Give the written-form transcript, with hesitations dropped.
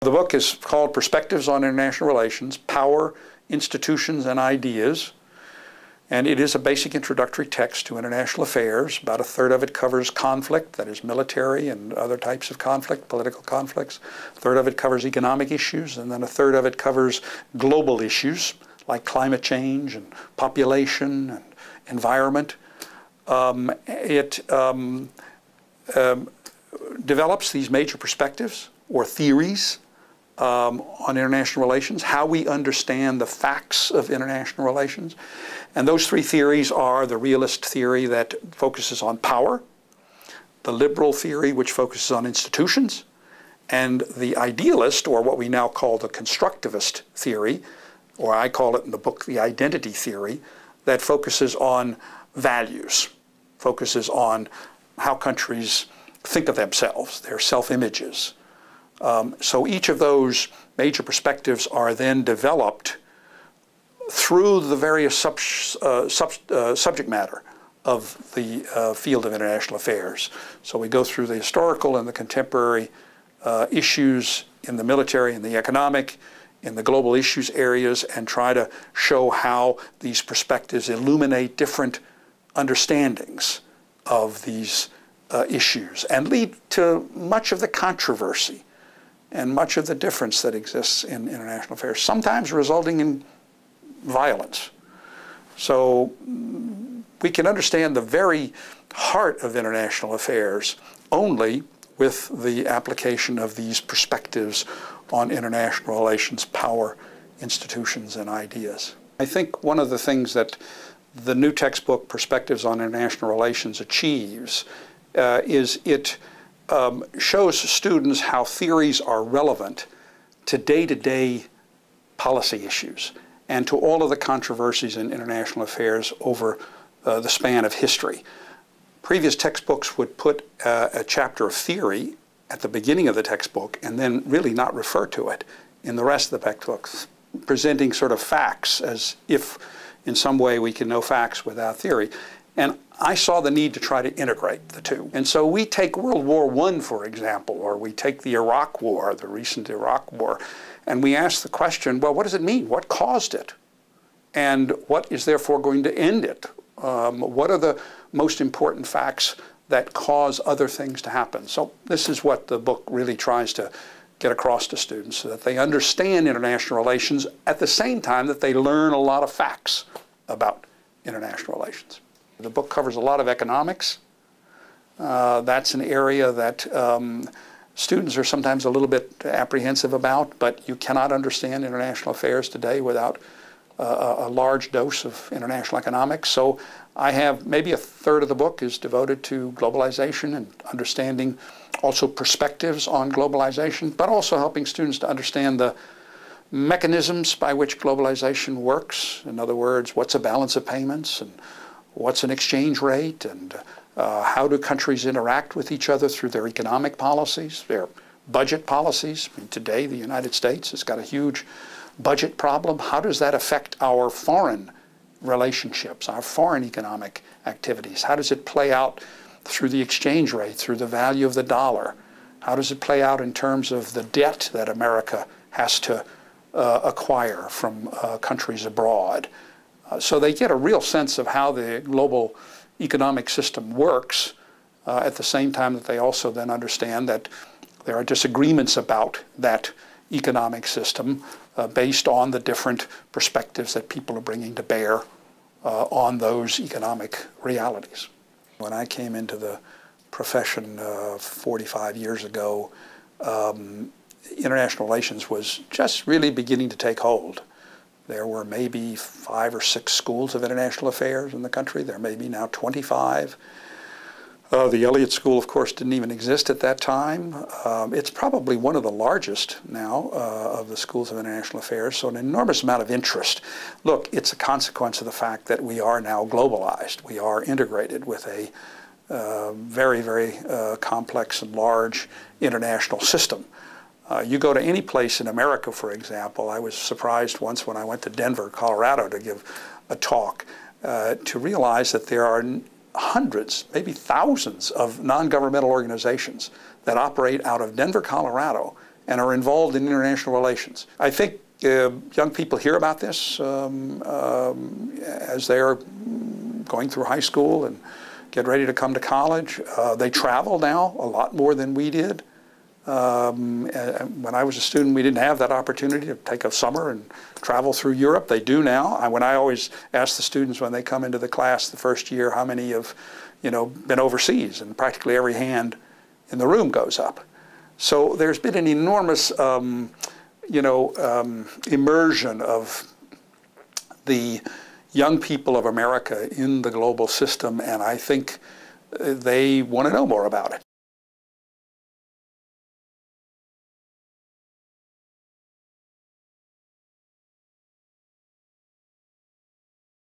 The book is called Perspectives on International Relations, Power, Institutions, and Ideas. And it is a basic introductory text to international affairs. About a third of it covers conflict, that is military and other types of conflict, political conflicts. A third of it covers economic issues, and then a third of it covers global issues like climate change and population and environment. It develops these major perspectives or theories on international relations, how we understand the facts of international relations. And those three theories are the realist theory that focuses on power, the liberal theory which focuses on institutions, and the idealist, or what we now call the constructivist theory, or I call it in the book the identity theory, that focuses on values, focuses on how countries think of themselves, their self-images. So each of those major perspectives are then developed through the various subject matter of the field of international affairs. So we go through the historical and the contemporary issues in the military and the economic, in the global issues areas, and try to show how these perspectives illuminate different understandings of these issues and lead to much of the controversy and much of the difference that exists in international affairs, sometimes resulting in violence. So we can understand the very heart of international affairs only with the application of these perspectives on international relations, power, institutions, and ideas. I think one of the things that the new textbook, Perspectives on International Relations, achieves is it shows students how theories are relevant to day-to-day policy issues and to all of the controversies in international affairs over the span of history. Previous textbooks would put a chapter of theory at the beginning of the textbook and then really not refer to it in the rest of the textbooks, presenting sort of facts as if in some way we can know facts without theory. And I saw the need to try to integrate the two. And so we take World War I, for example, or we take the Iraq War, the recent Iraq War, and we ask the question, well, what does it mean? What caused it? And what is therefore going to end it? What are the most important facts that cause other things to happen? So this is what the book really tries to get across to students, so that they understand international relations at the same time that they learn a lot of facts about international relations. The book covers a lot of economics. That's an area that students are sometimes a little bit apprehensive about, but you cannot understand international affairs today without a large dose of international economics. So I have maybe a third of the book is devoted to globalization and understanding also perspectives on globalization, but also helping students to understand the mechanisms by which globalization works. In other words, what's a balance of payments, and what's an exchange rate, and how do countries interact with each other through their economic policies, their budget policies. I mean, today, the United States has got a huge budget problem. How does that affect our foreign relationships, our foreign economic activities? How does it play out through the exchange rate, through the value of the dollar? How does it play out in terms of the debt that America has to acquire from countries abroad? So they get a real sense of how the global economic system works, at the same time that they also then understand that there are disagreements about that economic system based on the different perspectives that people are bringing to bear on those economic realities. When I came into the profession 45 years ago, international relations was just really beginning to take hold. There were maybe 5 or 6 schools of international affairs in the country. There may be now 25. The Elliott School, of course, didn't even exist at that time. It's probably one of the largest now of the schools of international affairs, so an enormous amount of interest. Look, it's a consequence of the fact that we are now globalized. We are integrated with a very, very complex and large international system. You go to any place in America, for example. I was surprised once when I went to Denver, Colorado to give a talk to realize that there are hundreds, maybe thousands of non-governmental organizations that operate out of Denver, Colorado, and are involved in international relations. I think young people hear about this as they are going through high school and get ready to come to college. They travel now a lot more than we did. When I was a student, we didn't have that opportunity to take a summer and travel through Europe. They do now. When I always ask the students when they come into the class the first year how many have, been overseas, and practically every hand in the room goes up. So there's been an enormous, immersion of the young people of America in the global system, and I think they want to know more about it.